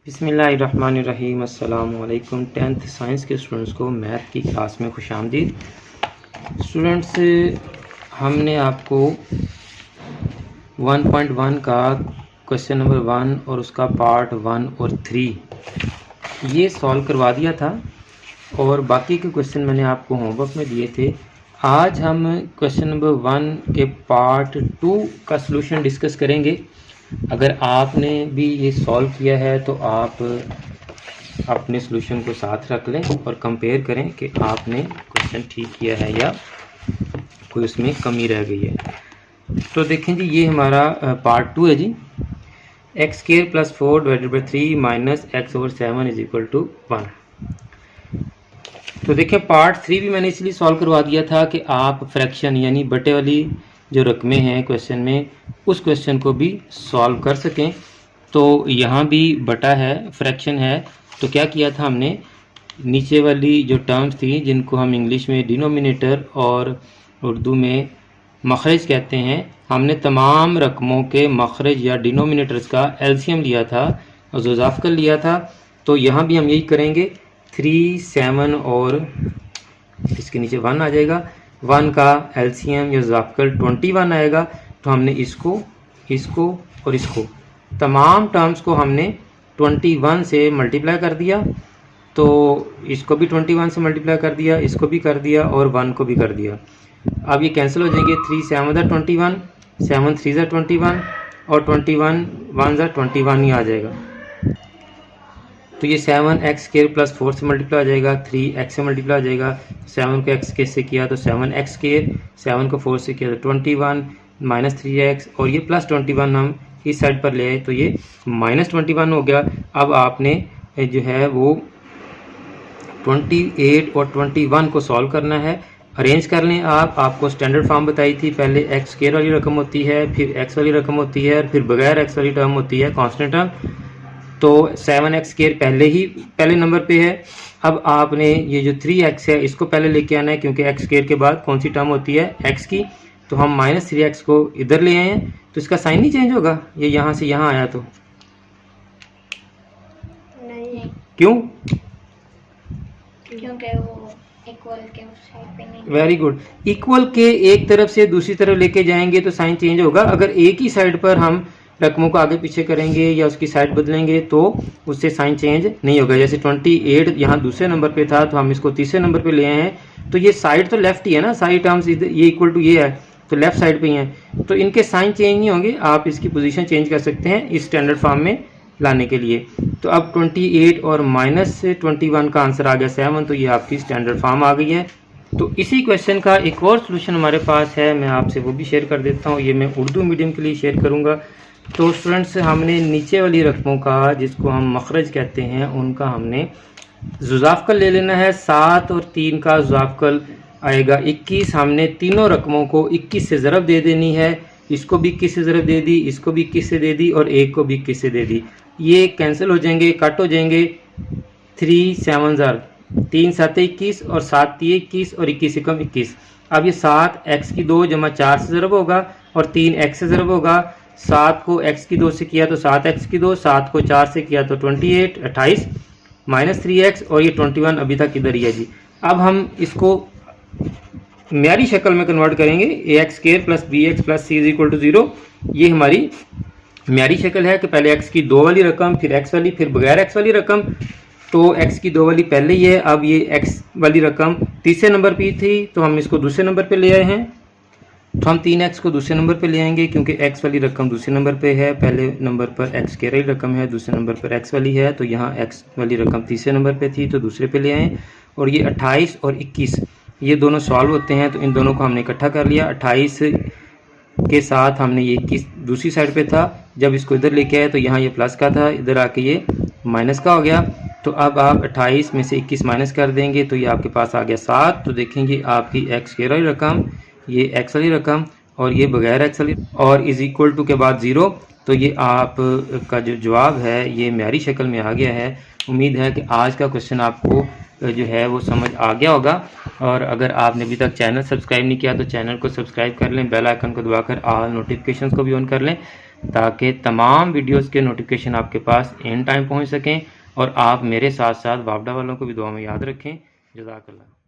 बिस्मिल्लाहिर्रहमानिर्रहीम। अस्सलाम वालेकुम। 10th साइंस के स्टूडेंट्स को मैथ की क्लास में खुशामदीद। स्टूडेंट्स, हमने आपको 1.1 का क्वेश्चन नंबर 1 और उसका पार्ट 1 और 3 ये सॉल्व करवा दिया था और बाकी के क्वेश्चन मैंने आपको होमवर्क में दिए थे। आज हम क्वेश्चन नंबर 1 के पार्ट 2 का सलूशन डिस्कस करेंगे। अगर आपने भी ये सॉल्व किया है तो आप अपने सॉल्यूशन को साथ रख लें और कंपेयर करें कि आपने क्वेश्चन ठीक किया है या कोई उसमें कमी रह गई है। तो देखें जी, ये हमारा पार्ट 2 है जी। X square plus 4 divided by 3 minus X over 7 is equal to 1। तो देखें, पार्ट 3 भी मैंने इसलिए सॉल्व करवा दिया था कि आप फ्रैक्शन यानी बटे वाली जो रकमें हैं क्वेश्चन में, उस क्वेश्चन को भी सॉल्व कर सकें। तो यहाँ भी बटा है, फ्रैक्शन है, तो क्या किया था हमने, नीचे वाली जो टर्म्स थी जिनको हम इंग्लिश में डिनोमिनेटर और उर्दू में मखरज कहते हैं, हमने तमाम रकमों के मखरज या डिनोमिनेटर्स का एलसीएम लिया था और ज़ोज़ाफ़कल लिया था। तो यहाँ भी हम यही करेंगे। 3, 7 और इसके नीचे 1 आ जाएगा। 1 का एलसीएम या ज़ोज़ाफ़कल 21 आएगा। तो हमने इसको और इसको तमाम टर्म्स को हमने 21 से मल्टीप्लाई कर दिया। तो इसको भी 21 से मल्टीप्लाई कर दिया, इसको भी कर दिया और 1 को भी कर दिया। अब ये कैंसिल हो जाएंगे। 3 7 ज़ा 21, 7 3 ज़ा 21 और 21 1 ज़ा 21 ही आ जाएगा। तो ये 7x स्क्वायर प्लस 4 से मल्टीप्लाई हो जाएगा, 3x से मल्टीप्लाई हो जाएगा। 7 को x से किया तो 7x स्क्वायर, 7 को 4 से किया तो 21 माइनस 3x और ये प्लस 21 हम इस साइड पर ले आए तो ये माइनस 21 हो गया। अब आपने जो है वो 28 और 21 को सॉल्व करना है। अरेंज कर लें। आपको स्टैंडर्ड फॉर्म बताई थी, पहले एक्स स्क्वायर वाली रकम होती है, फिर एक्स वाली रकम होती है, फिर बगैर एक्स वाली टर्म होती है, कांस्टेंट टर्म। तो 7x स्क्वायर पहले नंबर पे है। अब आपने ये जो 3x है इसको पहले लेके आना है, क्योंकि x स्क्वायर के बाद कौन सी टर्म होती है, x की। तो हम माइनस 3x को इधर ले आए हैं, तो इसका साइन नहीं चेंज होगा। ये यहाँ से यहाँ आया तो नहीं, क्यों? क्योंकि वो इक्वल के उस साइड पे नहीं। Very good. इक्वल के एक तरफ से दूसरी तरफ लेके जाएंगे तो साइन चेंज होगा। अगर एक ही साइड पर हम रकमों को आगे पीछे करेंगे या उसकी साइड बदलेंगे तो उससे साइन चेंज नहीं होगा। जैसे 28 यहाँ दूसरे नंबर पे था तो हम इसको तीसरे नंबर पे ले आए हैं, तो ये साइड तो लेफ्ट ही है ना, साइड टर्म्स ये इक्वल टू ये है तो लेफ्ट साइड पे ही है, तो इनके साइन चेंज नहीं होंगे। आप इसकी पोजीशन चेंज कर सकते हैं इस स्टैंडर्ड फॉर्म में लाने के लिए। तो अब 28 और माइनस 21 का आंसर आ गया 7, तो ये आपकी स्टैंडर्ड फॉर्म आ गई है। तो इसी क्वेश्चन का एक और सोल्यूशन हमारे पास है, मैं आपसे वो भी शेयर कर देता हूँ। ये मैं उर्दू मीडियम के लिए शेयर करूँगा। तो स्टूडेंट्स, हमने नीचे वाली रकमों का, जिसको हम मखरज कहते हैं, उनका हमने ज़ोज़ाफ़कल ले लेना है। 7 और 3 का ज़ोज़ाफ़कल आएगा 21। हमने तीनों रकमों को 21 से ज़रब दे देनी है। इसको भी 21 से ज़रब दे दी, इसको भी 21 से दे दी और एक को भी 21 से दे दी। ये कैंसिल हो जाएंगे, कट हो जाएंगे। 3 7 ज़र 3 7 21 और 7 3 21 और 21 से कम 21। अब ये 7 x की 2 जमा 4 से ज़रब होगा और 3 x से ज़रब होगा। 7 को x की 2 से किया तो 7x की 2, 7 को 4 से किया तो 28 माइनस 3x और ये 21 अभी तक इधर ही है जी। अब हम इसको म्यारी शक्ल में कन्वर्ट करेंगे। ax square plus bx plus c is equal to 0। ये हमारी म्यारी शक्ल है कि पहले x की 2 वाली रकम, फिर x वाली, फिर बगैर x वाली रकम। तो x की 2 वाली पहले ही है। अब ये x वाली रकम तीसरे नंबर पे थी तो हम इसको दूसरे नंबर पे ले आए हैं। तो हम 3x को दूसरे नंबर पे ले आएंगे, क्योंकि x वाली रकम दूसरे नंबर पे है। पहले नंबर पर x स्क्वायर वाली रकम है, दूसरे नंबर पर x वाली है। तो यहाँ x वाली रकम तीसरे नंबर पे थी तो दूसरे पे ले आए। और ये 28 और 21 ये दोनों सॉल्व होते हैं, तो इन दोनों को हमने इकट्ठा कर लिया। 28 के साथ हमने ये 21 दूसरी साइड पे था, जब इसको इधर लेके आए तो यहाँ ये प्लस का था, इधर आके ये माइनस का हो गया। तो अब आप 28 में से 21 माइनस कर देंगे तो ये आपके पास आ गया 7। तो देखेंगे आपकी x स्क्वायर वाली रकम, ये x वाली रकम और ये बगैर x वाली और इज इक्वल टू के बाद 0। तो ये आप का जो जवाब है ये म्यारी शक्ल में आ गया है। उम्मीद है कि आज का क्वेश्चन आपको जो है वो समझ आ गया होगा। और अगर आपने अभी तक चैनल सब्सक्राइब नहीं किया तो चैनल को सब्सक्राइब कर लें, बेल आइकन को दबाकर ऑल नोटिफिकेशंस को भी ऑन कर लें, ताकि तमाम वीडियोस के नोटिफिकेशन आपके पास इन टाइम पहुंच सकें और आप मेरे साथ साथ वापडा वालों को भी दुआ में याद रखें। जज़ाकल्लाह।